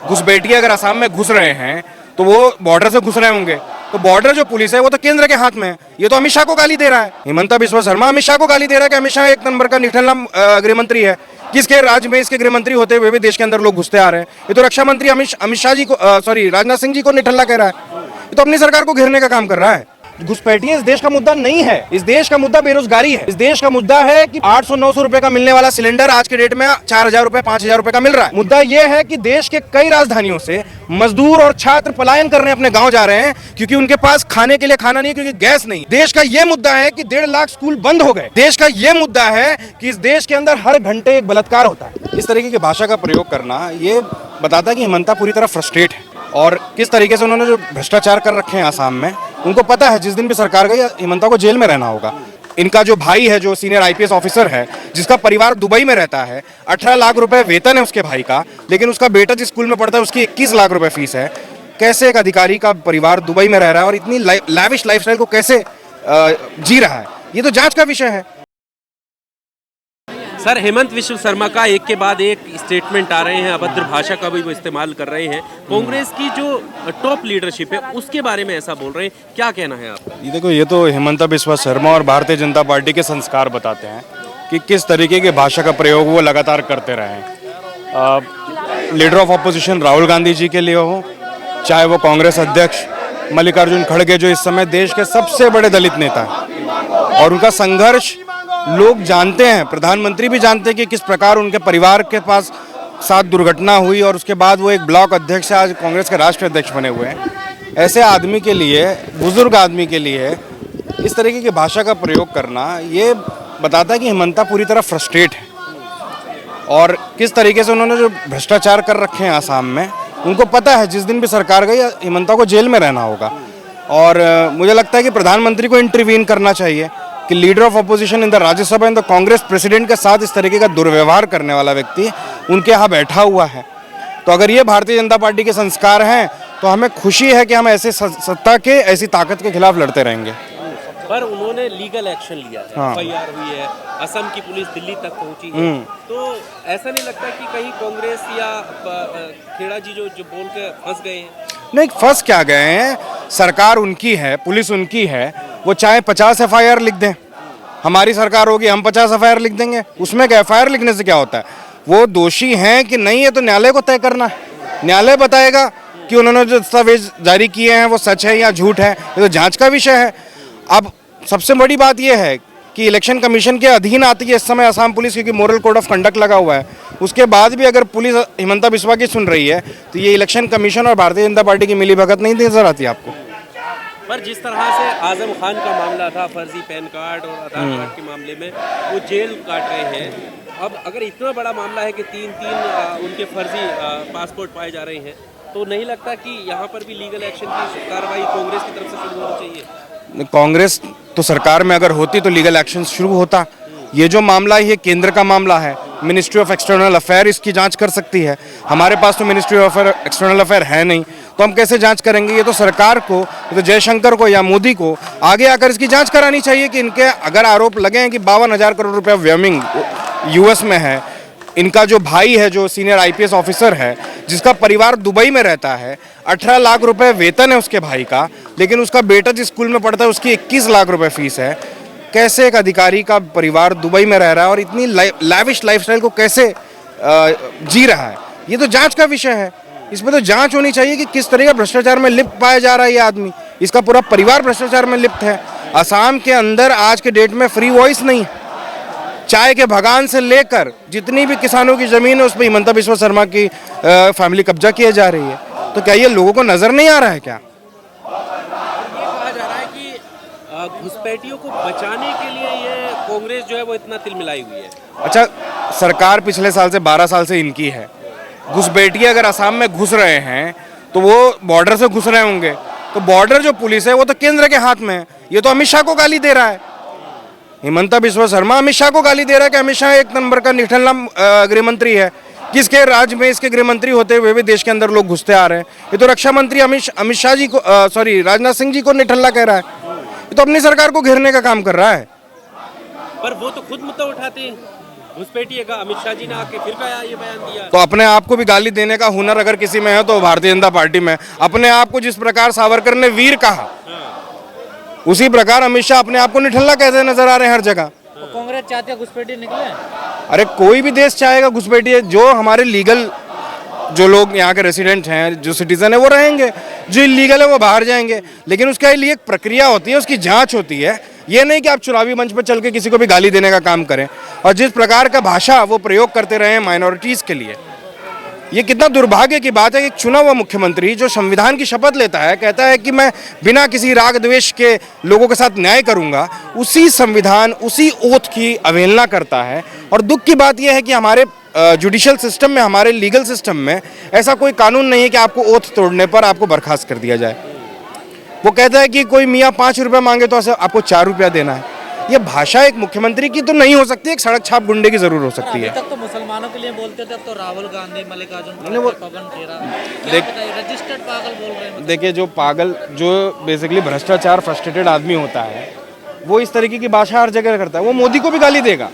घुसपैठिए अगर असम में घुस रहे हैं तो वो बॉर्डर से घुस रहे होंगे, तो बॉर्डर जो पुलिस है वो तो केंद्र के हाथ में है। ये तो अमित शाह को गाली दे रहा है, हिमंता बिस्वा शर्मा अमित शाह को गाली दे रहा है कि अमित शाह एक नंबर का निठल्ला गृह मंत्री है। किसके राज्य में इसके गृह मंत्री होते हुए भी देश के अंदर लोग घुसते आ रहे हैं। ये तो रक्षा मंत्री अमित शाह जी को सॉरी राजनाथ सिंह जी को निठल्ला कह रहा है। ये तो अपनी सरकार को घेरने का काम कर रहा है। घुसपैठिए इस देश का मुद्दा नहीं है। इस देश का मुद्दा बेरोजगारी है। इस देश का मुद्दा है कि 800-900 रुपए का मिलने वाला सिलेंडर आज के डेट में 4000 रुपए 5000 रुपए का मिल रहा है। मुद्दा यह है कि देश के कई राजधानियों से मजदूर और छात्र पलायन करने अपने गांव जा रहे हैं क्योंकि उनके पास खाने के लिए खाना नहीं, क्योंकि गैस नहीं। देश का यह मुद्दा है कि 1.5 लाख स्कूल बंद हो गए। देश का यह मुद्दा है कि इस देश के अंदर हर घंटे एक बलात्कार होता है। इस तरीके की भाषा का प्रयोग करना ये बताता है कि हिमंता पूरी तरह फ्रस्ट्रेट है और किस तरीके से उन्होंने जो भ्रष्टाचार कर रखे हैं आसाम में, उनको पता है जिस दिन भी सरकार गई हिमंता को जेल में रहना होगा। इनका जो भाई है जो सीनियर आईपीएस ऑफिसर है जिसका परिवार दुबई में रहता है, 18 लाख रुपए वेतन है उसके भाई का, लेकिन उसका बेटा जिस स्कूल में पढ़ता है उसकी 21 लाख रुपए फीस है। कैसे एक अधिकारी का परिवार दुबई में रह रहा है और इतनी लैविश लाइफस्टाइल को कैसे जी रहा है, ये तो जांच का विषय है। सर, हेमंत विश्व शर्मा का एक के बाद एक स्टेटमेंट आ रहे हैं, अभद्र भाषा का भी वो इस्तेमाल कर रहे हैं। कांग्रेस की जो टॉप लीडरशिप है उसके बारे में ऐसा बोल रहे हैं, क्या कहना है आपका? ये देखो, ये तो हिमंता बिस्वा शर्मा और भारतीय जनता पार्टी के संस्कार बताते हैं कि किस तरीके की भाषा का प्रयोग वो लगातार करते रहे हैं। Leader of opposition Rahul Gandhi ji के लिए हो, चाहे वो कांग्रेस अध्यक्ष मल्लिकार्जुन खड़गे जो इस समय देश के सबसे बड़े दलित नेता हैं और उनका संघर्ष लोग जानते हैं, प्रधानमंत्री भी जानते हैं कि किस प्रकार उनके परिवार के पास साथ दुर्घटना हुई और उसके बाद वो एक ब्लॉक अध्यक्ष से आज कांग्रेस के राष्ट्रीय अध्यक्ष बने हुए हैं। ऐसे आदमी के लिए, बुजुर्ग आदमी के लिए इस तरीके की भाषा का प्रयोग करना ये बताता है कि हिमंता पूरी तरह फ्रस्ट्रेट है और किस तरीके से उन्होंने जो भ्रष्टाचार कर रखे हैं आसाम में, उनको पता है जिस दिन भी सरकार गई हिमंता को जेल में रहना होगा। और मुझे लगता है कि प्रधानमंत्री को इंटरवीन करना चाहिए कि leader of opposition in the Rajya Sabha in the Congress president के साथ इस तरीके का दुर्व्यवहार करने वाला व्यक्ति उनके यहाँ बैठा हुआ है। तो अगर ये भारतीय जनता पार्टी के संस्कार हैं तो हमें खुशी है कि हम ऐसे सत्ता के, ऐसी ताकत के खिलाफ लड़ते रहेंगे। पर उन्होंने लीगल एक्शन लिया है, हाँ। एफआईआर हुई है, असम की पुलिस दिल्ली तक पहुंची है, तो ऐसा नहीं लगता कि कहीं कांग्रेस या खेड़ा जी जो बोल के फंस गए हैं? नहीं, फंस क्या गए हैं, सरकार उनकी है, पुलिस उनकी है, वो चाहे 50 एफआईआर लिख दें। हमारी सरकार होगी, हम 50 एफआईआर लिख देंगे, उसमें एफआईआर लिखने से क्या होता है? वो दोषी हैं कि नहीं है तो न्यायालय को तय करना है। न्यायालय बताएगा कि उन्होंने जो दस्तावेज जारी किए हैं वो सच है या झूठ है, ये तो जांच का विषय है। अब सबसे बड़ी बात यह है कि इलेक्शन कमीशन के अधीन आती है इस समय असम पुलिस, क्योंकि मॉरल कोड ऑफ कंडक्ट लगा हुआ है। उसके बाद भी अगर पुलिस हिमंता बिस्वा की सुन रही है तो ये इलेक्शन कमीशन और भारतीय जनता पार्टी की मिलीभगत नहीं नजर आती आपको? पर जिस तरह से आजम खान का मामला था, फर्जी पैन कार्ड और आधार कार्ड के मामले में वो जेल काट रहे हैं, अब अगर इतना बड़ा मामला है कि तीन उनके फर्जी पासपोर्ट पाए जा रहे हैं, तो नहीं लगता कि यहाँ पर भी लीगल एक्शन की कार्रवाई कांग्रेस की तरफ से शुरू होनी चाहिए? कांग्रेस तो सरकार में अगर होती तो लीगल एक्शन शुरू होता। ये जो मामला है ये केंद्र का मामला है, मिनिस्ट्री ऑफ एक्सटर्नल अफेयर इसकी जांच कर सकती है। हमारे पास तो मिनिस्ट्री ऑफ एक्सटर्नल अफेयर है नहीं, तो हम कैसे जांच करेंगे? ये तो सरकार को, ये तो जयशंकर को या मोदी को आगे आकर इसकी जांच करानी चाहिए कि इनके अगर आरोप लगे हैं कि 52,000 करोड़ रुपया व्यमिंग यूएस में है, इनका जो भाई है जो सीनियर आईपीएस ऑफिसर है जिसका परिवार दुबई में रहता है, 18 लाख रुपए वेतन है उसके भाई का, लेकिन उसका बेटा जिस स्कूल में पढ़ता है उसकी 21 लाख रुपए फीस है। कैसे एक अधिकारी का परिवार दुबई में रह रहा है और इतनी लैविश लाइफस्टाइल को कैसे जी रहा है, ये तो जांच का विषय है। इसमें तो जांच होनी चाहिए कि किस तरह का भ्रष्टाचार में लिप्त पाया जा रहा है ये आदमी। इसका पूरा परिवार भ्रष्टाचार में लिप्त है। असम के अंदर आज के डेट में फ्री वॉइस नहीं, चाय के बगान से लेकर जितनी भी किसानों की जमीन है उस पर हिमंता बिस्वा शर्मा की फैमिली कब्जा किए जा रही है। तो क्या ये लोगों को नजर नहीं आ रहा है क्या? ये कहा जा रहा है कि घुसपैठियों को बचाने के लिए ये कांग्रेस जो है वो इतना तिलमिलाई हुई है। अच्छा, सरकार पिछले साल से 12 साल से इनकी है। घुसपैठिए अगर असम में घुस रहे हैं तो वो बॉर्डर से घुस रहे होंगे, तो बॉर्डर जो पुलिस है वो तो केंद्र के हाथ में है। ये तो अमित शाह को गाली दे रहा है। हिमंता बिस्वा शर्मा अमित शाह को गाली दे रहा है कि अमित शाह एक नंबर का निठल्ला गृह मंत्री है। किसके राज्य में इसके गृह मंत्री होते हुए भी देश के अंदर लोग घुसते आ रहे हैं। ये तो रक्षा मंत्री अमित शाह जी को सॉरी राजनाथ सिंह जी को निठल्ला कह रहा है। ये तो अपनी सरकार को घेरने का काम कर रहा है। पर वो तो खुद मुद्दा उठाते हैं। घुसपैठिएगा अमित शाह जी ने आके फिर कहा ये बयान दिया। तो अपने आप को भी गाली देने का हुनर अगर किसी में है तो भारतीय जनता पार्टी में। अपने आप को जिस प्रकार सावरकर ने वीर कहा, उसी प्रकार अमित शाह अपने आप को निठल्ला कहते नजर आ रहे हैं हर जगह। तो कांग्रेस चाहती है घुसपैठी निकले। अरे कोई भी देश चाहेगा घुसपैठी, जो हमारे लीगल जो लोग यहाँ के रेसिडेंट हैं, जो सिटीजन है वो रहेंगे, जो इलीगल है वो बाहर जाएंगे। लेकिन उसके लिए एक प्रक्रिया होती है, उसकी जांच होती है। ये नहीं कि आप चुनावी मंच पर चल के किसी को भी गाली देने का काम करें। और जिस प्रकार का भाषा वो प्रयोग करते रहे हैं माइनॉरिटीज़ के लिए, ये कितना दुर्भाग्य की बात है कि एक चुना हुआ मुख्यमंत्री जो संविधान की शपथ लेता है, कहता है कि मैं बिना किसी राग द्वेष के लोगों के साथ न्याय करूंगा, उसी संविधान उसी ओथ की अवहेलना करता है। और दुख की बात यह है कि हमारे जुडिशियल सिस्टम में, हमारे लीगल सिस्टम में ऐसा कोई कानून नहीं है कि आपको ओथ तोड़ने पर आपको बर्खास्त कर दिया जाए। वो कहता है कि कोई मियाँ 5 रुपये मांगे तो आपको 4 रुपया देना है। ये भाषा एक मुख्यमंत्री की तो नहीं हो सकती, एक सड़क छाप गुंडे की जरूर हो सकती है। अभी तक तो मुसलमानों के लिए बोलते थे, अब तो राहुल गांधी, मल्लिकार्जुन पवन खेरा, रजिस्टर्ड पागल बोल रहे हैं। देखिए, जो पागल, जो बेसिकली भ्रष्टाचार फ्रस्ट्रेटेड आदमी होता है, वो इस तरीके की भाषा हर जगह करता है। वो मोदी को भी गाली देगा,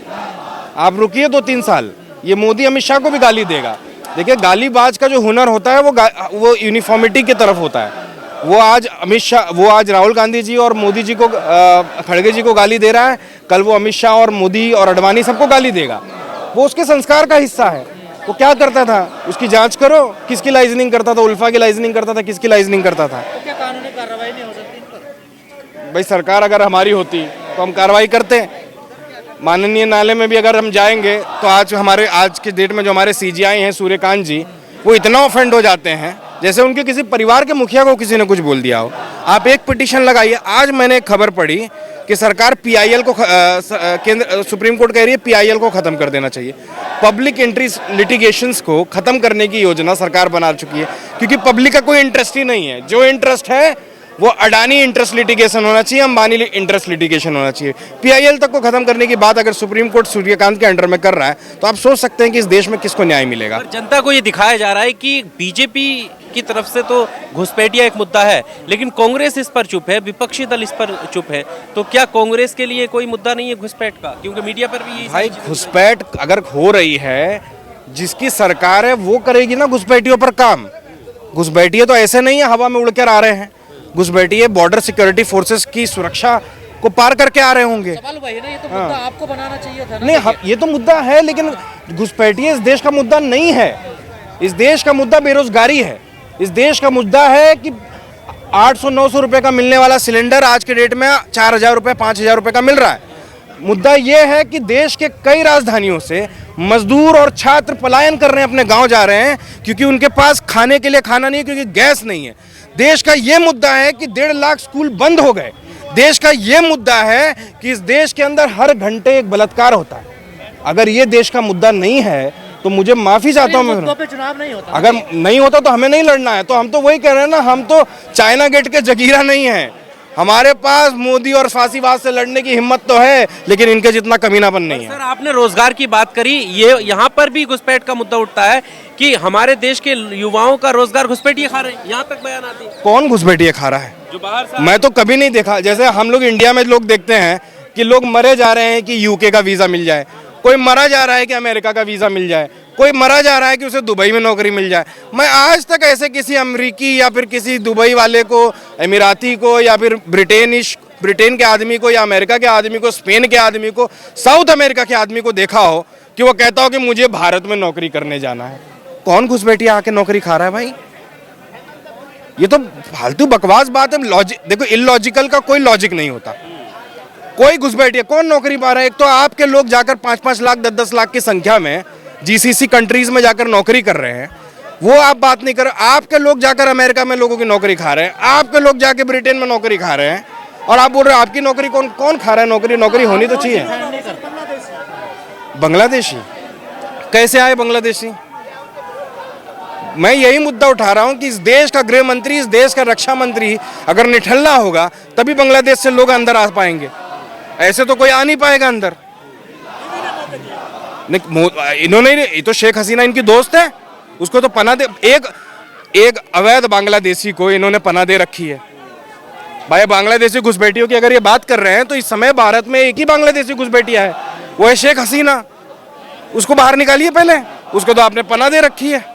आप रुकिए 2-3 साल, ये मोदी अमित शाह को भी गाली देगा। देखिए, गालीबाज का जो हुनर होता है वो यूनिफॉर्मिटी की तरफ होता है। वो आज राहुल गांधी जी और मोदी जी को, खड़गे जी को गाली दे रहा है, कल वो अमित शाह और मोदी और अडवाणी सबको गाली देगा। वो उसके संस्कार का हिस्सा है। वो क्या करता था, उसकी जांच करो, किसकी लाइजनिंग करता था, उल्फा की लाइजनिंग करता था, किसकी लाइजनिंग करता था। तो क्या कानूनी कार्रवाई नहीं हो सकती इन पर? भाई, सरकार अगर हमारी होती तो हम कार्रवाई करते। माननीय न्यायालय में भी अगर हम जाएंगे तो आज के डेट में जो हमारे सीजीआई हैं सूर्यकांत जी, वो इतना ऑफेंड हो जाते हैं जैसे उनके किसी परिवार के मुखिया को किसी ने कुछ बोल दिया हो। आप एक पिटीशन लगाइए। आज मैंने एक खबर पढ़ी कि सरकार पीआईएल को, केंद्र सुप्रीम कोर्ट कह रही है पीआईएल को खत्म कर देना चाहिए। पब्लिक इंटरेस्ट लिटिगेशंस को खत्म करने की योजना सरकार बना चुकी है, क्योंकि पब्लिक का कोई इंटरेस्ट ही नहीं है। जो इंटरेस्ट है वो अडानी इंटरेस्ट लिटिगेशन होना चाहिए, अंबानी इंटरेस्ट लिटिगेशन होना चाहिए। पीआईएल तक को खत्म करने की बात अगर सुप्रीम कोर्ट सूर्यकांत के अंडर में कर रहा है तो आप सोच सकते हैं कि इस देश में किसको न्याय मिलेगा। और जनता को ये दिखाया जा रहा है कि बीजेपी की तरफ से तो घुसपैठिया एक मुद्दा है, लेकिन कांग्रेस इस पर चुप है, विपक्षी दल इस पर चुप है। तो क्या कांग्रेस के लिए कोई मुद्दा नहीं है घुसपैठ का? क्योंकि मीडिया पर भी भाई, घुसपैठ अगर हो रही है, जिसकी सरकार है वो करेगी ना घुसपैठियों पर काम। घुसपैठिए तो ऐसे नहीं है हवा में उड़कर आ रहे हैं। घुसपैठिए बॉर्डर सिक्योरिटी फोर्सेस की सुरक्षा को पार करके आ रहे होंगे। सवाल वही ना, ये तो मुद्दा आपको बनाना चाहिए था ना। नहीं, ये तो मुद्दा है, लेकिन घुसपैठिए इस देश का मुद्दा नहीं है। इस देश का मुद्दा बेरोजगारी है। इस देश का मुद्दा है कि 800-900 रुपए का मिलने वाला सिलेंडर आज के डेट में 4000 रुपए, 5000 रुपए का मिल रहा है। मुद्दा यह है कि देश के कई राजधानियों से मजदूर और छात्र पलायन कर रहे हैं, अपने गांव जा रहे हैं, क्योंकि उनके पास खाने के लिए खाना नहीं है, क्योंकि गैस नहीं है। देश का यह मुद्दा है कि 1.5 लाख स्कूल बंद हो गए। देश का यह मुद्दा है कि इस देश के अंदर हर घंटे एक बलात्कार होता है। अगर ये देश का मुद्दा नहीं है तो मुझे माफी चाहता हूँ मैं। पे चुनाव नहीं होता, अगर नहीं होता तो हमें नहीं लड़ना है। तो हम तो वही कह रहे हैं ना, हम तो चाइना गेट के जगीरा नहीं है। हमारे पास मोदी और फांसीबाज से लड़ने की हिम्मत तो है, लेकिन इनके जितना कमीनापन नहीं है। सर, आपने रोजगार की बात करी, ये यहाँ पर भी घुसपैठ का मुद्दा उठता है कि हमारे देश के युवाओं का रोजगार घुसपैठिए खा रहे हैं। यहाँ तक बयान आती है। कौन घुसपैठिए खा रहा है? जो बाहर से मैं तो कभी नहीं देखा। जैसे हम लोग इंडिया में लोग देखते हैं कि लोग मरे जा रहे हैं कि यूके का वीजा मिल जाए, कोई मरा जा रहा है कि अमेरिका का वीजा मिल जाए, कोई मरा जा रहा है कि उसे दुबई में नौकरी मिल जाए। मैं आज तक ऐसे किसी अमेरिकी या फिर किसी दुबई वाले को, अमीराती को, या फिर ब्रिटेन के आदमी को, या अमेरिका के आदमी को, स्पेन के आदमी को, साउथ अमेरिका के आदमी को देखा हो कि वो कहता हो कि मुझे भारत में नौकरी करने जाना है। कौन घुसपैठिया आके नौकरी खा रहा है भाई? ये तो फालतू बकवास बात है। लॉजिक देखो, इलॉजिकल का कोई लॉजिक नहीं होता। कोई घुसपैठिया कौन नौकरी पा रहा है? एक तो आपके लोग जाकर 5-5 लाख, 10-10 लाख की संख्या में जीसीसी कंट्रीज में जाकर नौकरी कर रहे हैं, वो आप बात नहीं कर रहे। आपके लोग जाकर अमेरिका में लोगों की नौकरी खा रहे हैं, आपके लोग जाकर ब्रिटेन में नौकरी खा रहे हैं, और आप बोल रहे हैं आपकी नौकरी कौन खा रहा है? नौकरी होनी तो चाहिए। बांग्लादेशी कैसे आए बांग्लादेशी? मैं यही मुद्दा उठा रहा हूं कि इस देश का गृह मंत्री, इस देश का रक्षा मंत्री अगर निठल्ला होगा तभी बांग्लादेश से लोग अंदर आ पाएंगे। ऐसे तो कोई आ नहीं पाएगा अंदर। इन्होंने, ये तो शेख हसीना इनकी दोस्त है, उसको तो पनाह दे। एक अवैध बांग्लादेशी को इन्होंने पनाह दे रखी है। भाई, बांग्लादेशी घुसपैठियों की अगर ये बात कर रहे हैं तो इस समय भारत में एक ही बांग्लादेशी घुसपैठिया है, वो है शेख हसीना। उसको बाहर निकालिए पहले, उसको तो आपने पनाह दे रखी है।